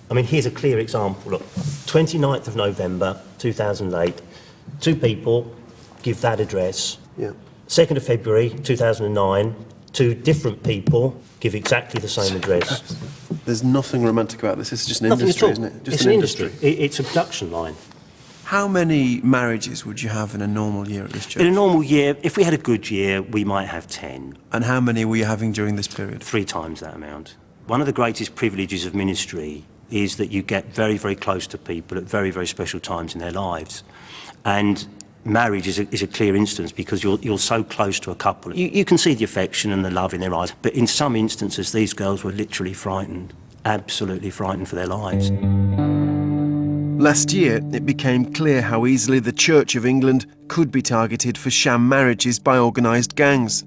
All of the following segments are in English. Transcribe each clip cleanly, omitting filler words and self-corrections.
I mean, here's a clear example. Look, 29th of November 2008, 2 people give that address. Yeah. 2nd of February 2009, 2 different people give exactly the same address. There's nothing romantic about this. It's just an Nothing industry, at all. isn't it? Just It's an industry. It's a production line. How many marriages would you have in a normal year at this church? In a normal year, if we had a good year, we might have 10. And how many were you having during this period? 3 times that amount. One of the greatest privileges of ministry is that you get very, very close to people at very, very special times in their lives. And marriage is a clear instance because you're so close to a couple. You can see the affection and the love in their eyes, but in some instances, these girls were literally frightened, absolutely frightened for their lives. Last year, it became clear how easily the Church of England could be targeted for sham marriages by organised gangs.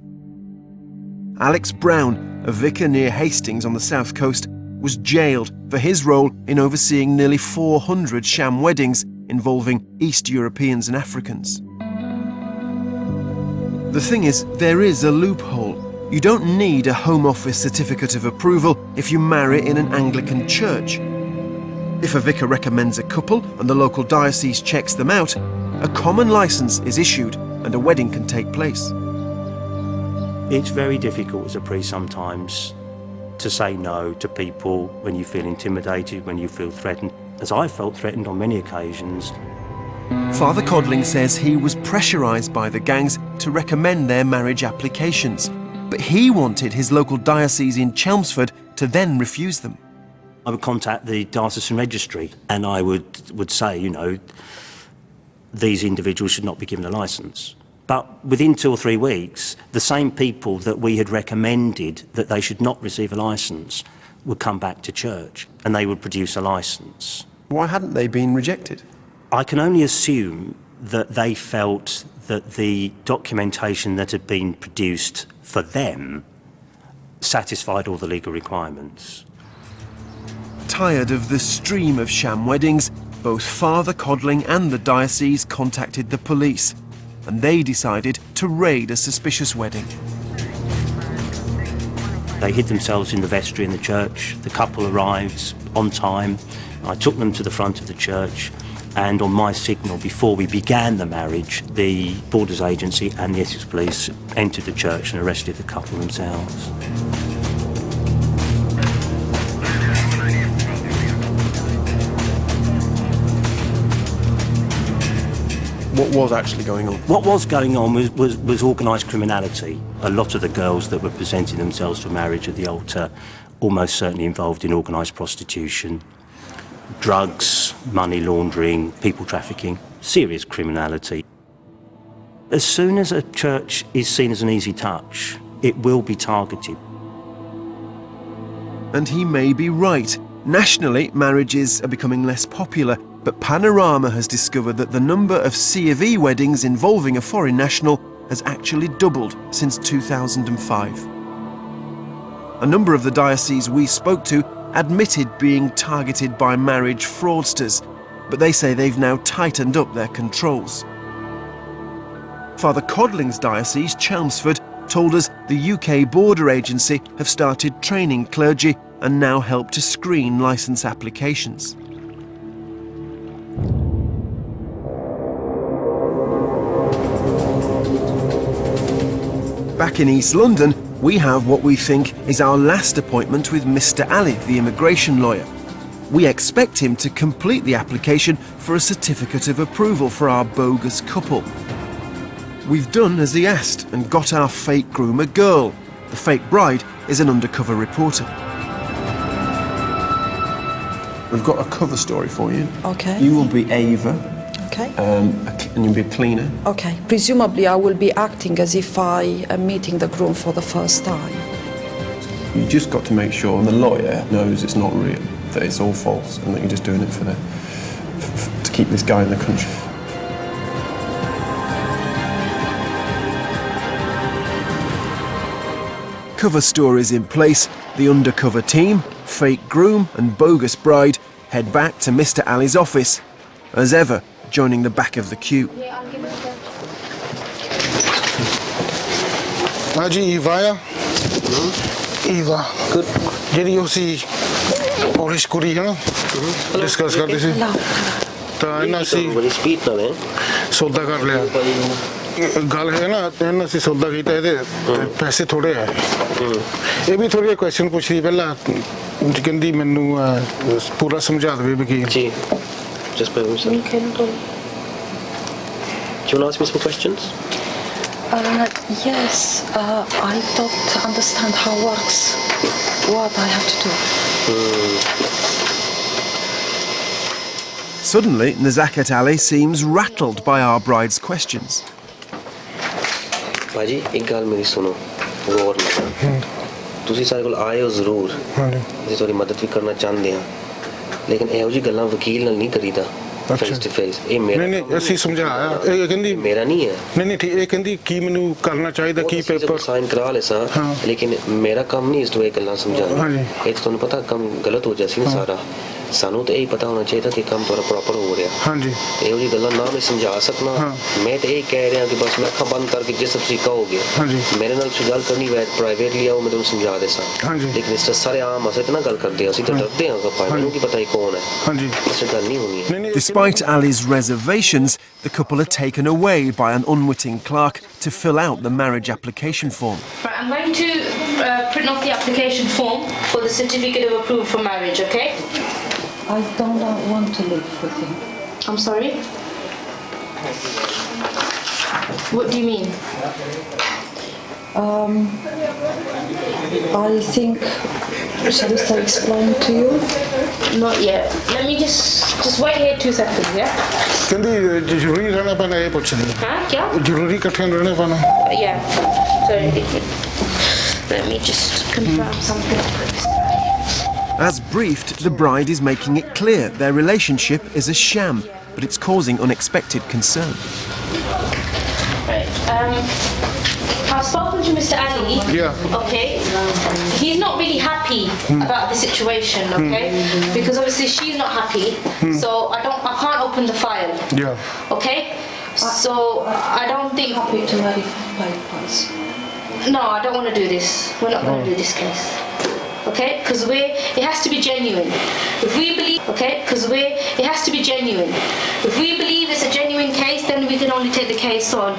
Alex Brown, a vicar near Hastings on the south coast, was jailed for his role in overseeing nearly 400 sham weddings involving East Europeans and Africans. The thing is, there is a loophole. You don't need a Home Office certificate of approval if you marry in an Anglican church. If a vicar recommends a couple and the local diocese checks them out, a common licence is issued and a wedding can take place. It's very difficult as a priest sometimes to say no to people when you feel intimidated, when you feel threatened, as I felt threatened on many occasions. Father Codling says he was pressurised by the gangs to recommend their marriage applications, but he wanted his local diocese in Chelmsford to then refuse them. I would contact the diocesan registry and I would say, you know, these individuals should not be given a licence. But within 2 or 3 weeks, the same people that we had recommended that they should not receive a licence would come back to church and they would produce a licence. Why hadn't they been rejected? I can only assume that they felt that the documentation that had been produced for them satisfied all the legal requirements. Tired of the stream of sham weddings, both Father Codling and the diocese contacted the police, and they decided to raid a suspicious wedding. They hid themselves in the vestry in the church. The couple arrived on time. I took them to the front of the church, and on my signal, before we began the marriage, the Borders Agency and the Essex Police entered the church and arrested the couple themselves. What was actually going on? What was going on was organised criminality. A lot of the girls that were presenting themselves for marriage at the altar almost certainly involved in organised prostitution, drugs, money laundering, people trafficking, serious criminality. As soon as a church is seen as an easy touch, it will be targeted. And he may be right. Nationally, marriages are becoming less popular, but Panorama has discovered that the number of C of E weddings involving a foreign national has actually doubled since 2005. A number of the dioceses we spoke to admitted being targeted by marriage fraudsters, but they say they've now tightened up their controls. Father Codling's diocese, Chelmsford, told us the UK Border Agency have started training clergy and now help to screen licence applications. Back in East London, we have what we think is our last appointment with Mr. Ali, the immigration lawyer. We expect him to complete the application for a certificate of approval for our bogus couple. We've done as he asked and got our fake groom a girl. The fake bride is an undercover reporter. We've got a cover story for you. Okay. You will be Ava. Okay. And you'll be a cleaner. Okay. Presumably I will be acting as if I am meeting the groom for the first time. You just got to make sure, and the lawyer knows it's not real, that it's all false, and that you're just doing it to keep this guy in the country. Cover stories in place, the undercover team, fake groom and bogus bride head back to Mr. Ali's office. As ever, joining the back of the queue. Eva, yeah? Eva. Good. Jadi you see polish ਕੁੜੀ ਹੈ ਨਾ discuss ਕਰਦੇ ਸੀ ਤਾਂ ਇਹਨਾਂ ਅਸੀਂ ਸੌਦਾ ਕਰ ਲਿਆ ਗੱਲ ਹੈ ਨਾ ਇਹਨਾਂ ਅਸੀਂ ਸੌਦਾ ਕੀਤਾ ਇਹਦੇ ਪੈਸੇ ਥੋੜੇ ਆ ਇਹ ਵੀ ਥੋੜੇ ਕੁਐਸਚਨ ਪੁੱਛ ਰਹੀ ਪਹਿਲਾਂ ਕਹਿੰਦੀ ਮੈਨੂੰ ਪੂਰਾ ਸਮਝਾ ਦੇਵੇ ਵਕੀਲ ਜੀ just by himself. Do you want to ask me some questions? Yes, I don't understand how it works. What I have to do. Suddenly, Nazakat Ali seems rattled by our bride's questions. भाजी एक गल मेरी सुनो गौर नाल तुसी सारे कोल आए हो जरूर ਅਸੀਂ ਤੁਹਾਡੀ ਮਦਦ ਵੀ ਕਰਨਾ ਚਾਹੁੰਦੇ ਹਾਂ ਲੇਕਿਨ ਇਹੋ ਜਿਹੀ ਗੱਲਾਂ ਵਕੀਲ ਨਾਲ ਨਹੀਂ ਕਰੀਦਾ ਫੇਸ ਟੂ ਫੇਸ ਇਹ ਮੇਰਾ ਨਹੀਂ ਅਸੀਂ ਸਮਝਾਇਆ ਇਹ ਕਹਿੰਦੀ ਮੇਰਾ ਨਹੀਂ ਹੈ ਨਹੀਂ ਠੀਕ ਇਹ ਕਹਿੰਦੀ ਕੀ ਮੈਨੂੰ ਕਰਨਾ ਚਾਹੀਦਾ ਕੀ ਪੇਪਰ ਸਾਈਨ ਕਰਾ ਲੈ ਸਾਂ ਲੇਕਿਨ ਮੇਰਾ ਕੰਮ ਨਹੀਂ ਇਸ ਤੋਂ ਇਹ ਗੱਲਾਂ ਸਮਝਾਉਣਾ ਇਹ ਤੁਹਾਨੂੰ ਪਤਾ ਕੰਮ ਗਲਤ ਹੋ ਜਾਸੀ ਨਾ ਸਾਰਾ ਸਾਨੂੰ ਤਾਂ ਇਹ ਪਤਾ ਹੋਣਾ ਚਾਹੀਦਾ ਕਿ ਕੰਮ ਤੁਹਾਡਾ ਪ੍ਰੋਪਰ ਹੋ ਰਿਹਾ ਹਾਂਜੀ ਇਹੋ ਜਿਹੀ ਗੱਲਾਂ ਨਾ ਮੈਂ ਸਮਝਾ ਸਕਣਾ ਮੈਂ ਤਾਂ ਇਹ ਕਹਿ ਰਿਹਾ ਕਿ ਬਸ ਮੈਂ ਅੱਖਾਂ ਬੰਦ ਕਰਕੇ ਜਿਸ ਤੁਸੀਂ ਕਹੋਗੇ ਮੇਰੇ ਨਾਲ ਤੁਸੀਂ ਗੱਲ ਕਰਨੀ ਵੈ ਪ੍ਰਾਈਵੇਟਲੀ ਆਓ ਮੈਂ ਤੁਹਾਨੂੰ ਸਮਝਾ ਦੇਸਾਂ ਲੇਕਿਨ ਇਸ ਸਾਰੇ ਆਮ ਅਸੇ ਤਾਂ ਨਾ ਗੱਲ ਕਰਦੇ ਅਸੀਂ ਤਾਂ ਡਰਦੇ ਹਾਂ ਕਿ ਮੈਨੂੰ ਕੀ ਪਤਾ ਇਹ ਕੌਣ ਹੈ ਇਸ ਗੱਲ ਨਹੀਂ ਹੋਣੀ ਹੈ Despite Ali's reservations, the couple are taken away by an unwitting clerk to fill out the marriage application form. Right, I'm going to print off the application form for the certificate of approval for marriage, okay? I don't want to live with him. I'm sorry? What do you mean? I think, shall I explain to you? Not yet. Let me just wait here 2 seconds, yeah? ਕਹਿੰਦੀ ਜ਼ਰੂਰੀ ਰਹਿਣਾ ਪੈਣਾ ਇਹ ਪੁੱਛਦੀ Huh? Yeah? ਜ਼ਰੂਰੀ ਇਕੱਠੇ ਰਹਿਣਾ ਪੈਣਾ Yeah. Sorry. Let me just confirm something. As briefed, the bride is making it clear their relationship is a sham, but it's causing unexpected concern. Right. I've spoken to Mr. Ali. Yeah. Okay. He's not really happy about the situation. Okay. Because obviously she's not happy. So I can't open the file. Yeah. Okay. So I don't think. Happy to verify papers. No, I don't want to do this. We're not going to do this case. Okay, because it has to be genuine. If we believe, okay, it has to be genuine. If we believe it's a genuine case, then we can only take the case on.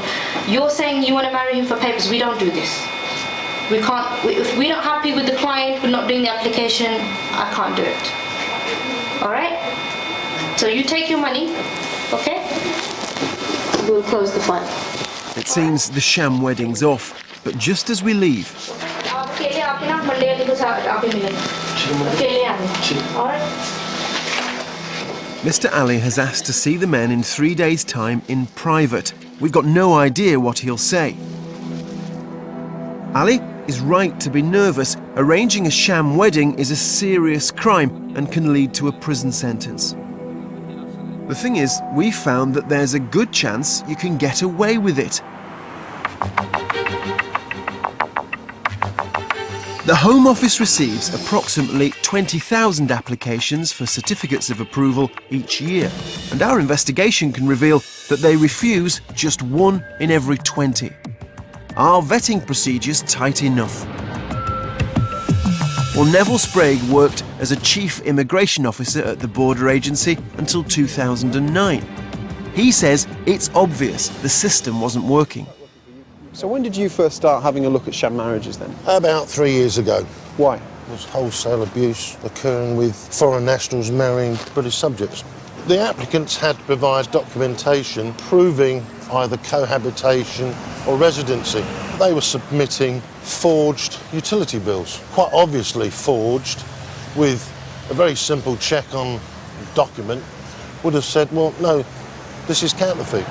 You're saying you want to marry him for papers. We don't do this. We can't. If we're not happy with the client, we're not doing the application. I can't do it. All right. So you take your money, okay? We'll close the file. It seems the sham wedding's off, but just as we leave, Mr. Ali has asked to see the men in 3 days' time in private. We've got no idea what he'll say. Ali is right to be nervous. Arranging a sham wedding is a serious crime and can lead to a prison sentence. The thing is, we found that there's a good chance you can get away with it. The Home Office receives approximately 20,000 applications for certificates of approval each year, and our investigation can reveal that they refuse just 1 in every 20. Are vetting procedures tight enough? Well, Neville Sprague worked as a chief immigration officer at the border agency until 2009. He says it's obvious the system wasn't working. So when did you first start having a look at sham marriages then? About 3 years ago. Why? There was wholesale abuse occurring with foreign nationals marrying British subjects. The applicants had to provide documentation proving either cohabitation or residency. They were submitting forged utility bills, quite obviously forged, with a very simple check on the document would have said, well, no, this is counterfeit.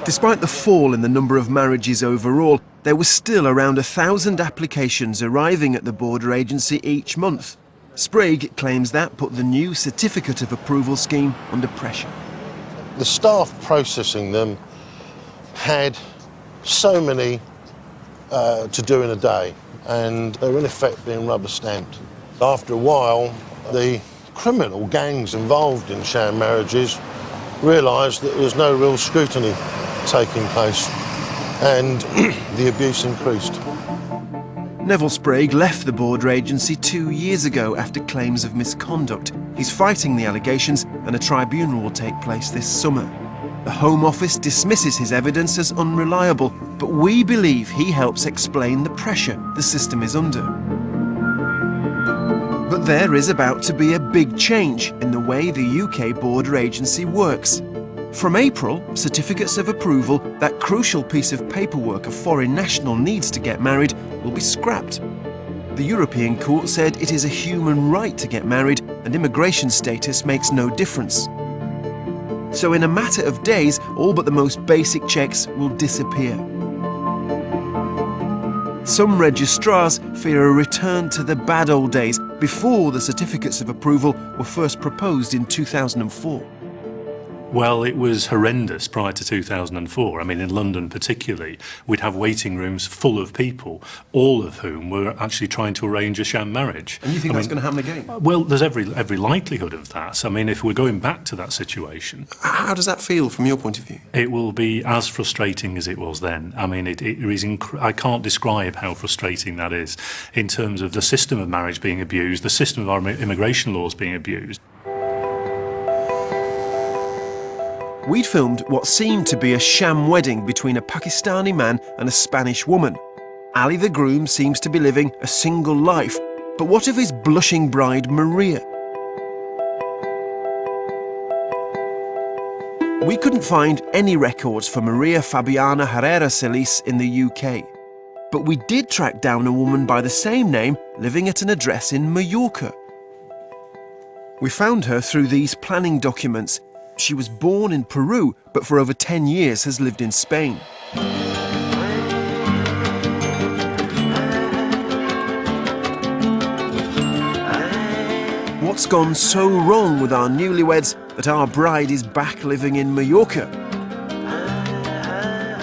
Despite the fall in the number of marriages overall, there was still around 1,000 applications arriving at the border agency each month. Sprague claims that put the new certificate of approval scheme under pressure. The staff processing them had so many to do in a day, and they were in effect being rubber stamped. After a while, the criminal gangs involved in sham marriages realised that there was no real scrutiny taking place, and the abuse increased. Neville Sprague left the border agency 2 years ago after claims of misconduct. He's fighting the allegations and a tribunal will take place this summer. The Home Office dismisses his evidence as unreliable, but we believe he helps explain the pressure the system is under. But there is about to be a big change in the way the UK border agency works. From April, certificates of approval, that crucial piece of paperwork a foreign national needs to get married, will be scrapped. The European Court said it is a human right to get married and immigration status makes no difference. So in a matter of days, all but the most basic checks will disappear. Some registrars fear a return to the bad old days before the certificates of approval were first proposed in 2004. Well, it was horrendous prior to 2004. I mean, in London particularly, we'd have waiting rooms full of people, all of whom were actually trying to arrange a sham marriage. And you think that's going to happen again? Well, there's every likelihood of that. I mean, if we're going back to that situation... How does that feel from your point of view? It will be as frustrating as it was then. I mean, I can't describe how frustrating that is in terms of the system of marriage being abused, the system of our immigration laws being abused. We'd filmed what seemed to be a sham wedding between a Pakistani man and a Spanish woman. Ali the groom seems to be living a single life, but what of his blushing bride Maria? We couldn't find any records for Maria Fabiana Herrera Celis in the UK, but we did track down a woman by the same name living at an address in Mallorca. We found her through these planning documents. She was born in Peru, but for over 10 years has lived in Spain. What's gone so wrong with our newlyweds that our bride is back living in Mallorca?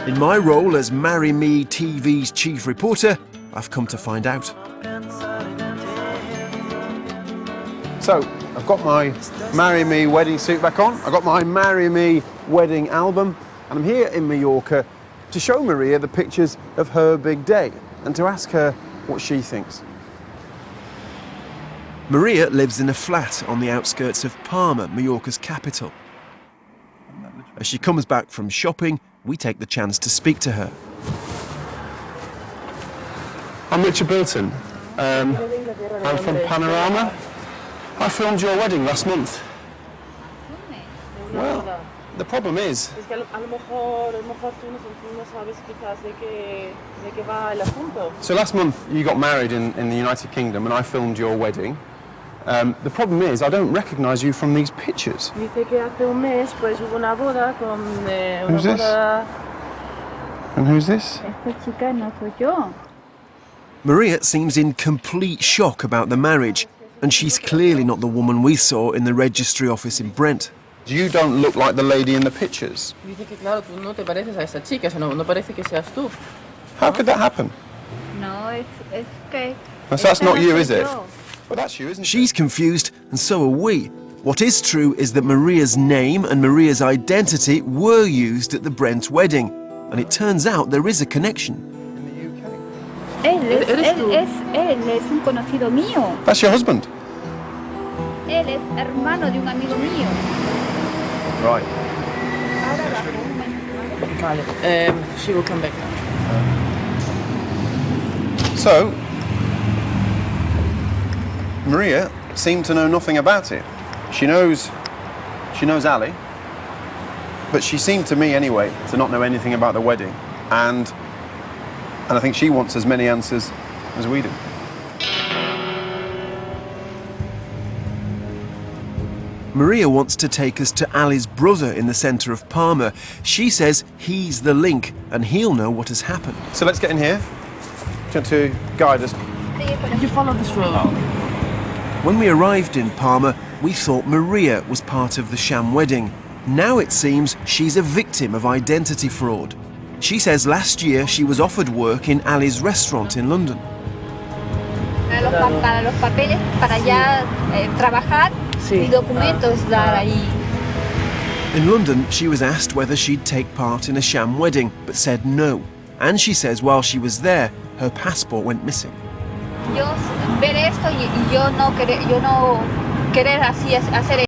In my role as Marry Me TV's chief reporter, I've come to find out. So, I've got my Marry Me wedding suit back on. I've got my Marry Me wedding album. And I'm here in Mallorca to show Maria the pictures of her big day and to ask her what she thinks. Maria lives in a flat on the outskirts of Palma, Mallorca's capital. As she comes back from shopping, we take the chance to speak to her. I'm Richard Bilton. I'm from Panorama. I filmed your wedding last month. Well, the problem is... So last month you got married in the United Kingdom and I filmed your wedding. The problem is I don't recognise you from these pictures. Who's this? And who's this? Maria seems in complete shock about the marriage, and she's clearly not the woman we saw in the registry office in Brent. You don't look like the lady in the pictures. How could that happen? So that's not you, is it? Well, that's you, isn't it? She's confused, and so are we. What is true is that Maria's name and Maria's identity were used at the Brent wedding, and it turns out there is a connection. Él es un conocido mío. That's your husband? Él es hermano de un amigo mío. Right. She will come back now. So, Maria seemed to know nothing about it. She knows Ali, but she seemed to me anyway to not know anything about the wedding, and I think she wants as many answers as we do. Maria wants to take us to Ali's brother in the centre of Palma. She says he's the link and he'll know what has happened. So let's get in here. Do you want to guide us? You follow this road. When we arrived in Palma, we thought Maria was part of the sham wedding. Now it seems she's a victim of identity fraud. She says last year she was offered work in Ali's restaurant in London. Para los papeles, para ya trabajar y documentos dar ahí. In London, she was asked whether she'd take part in a sham wedding, but said no. And she says while she was there, her passport went missing. ellos ver esto y yo no querer así hacer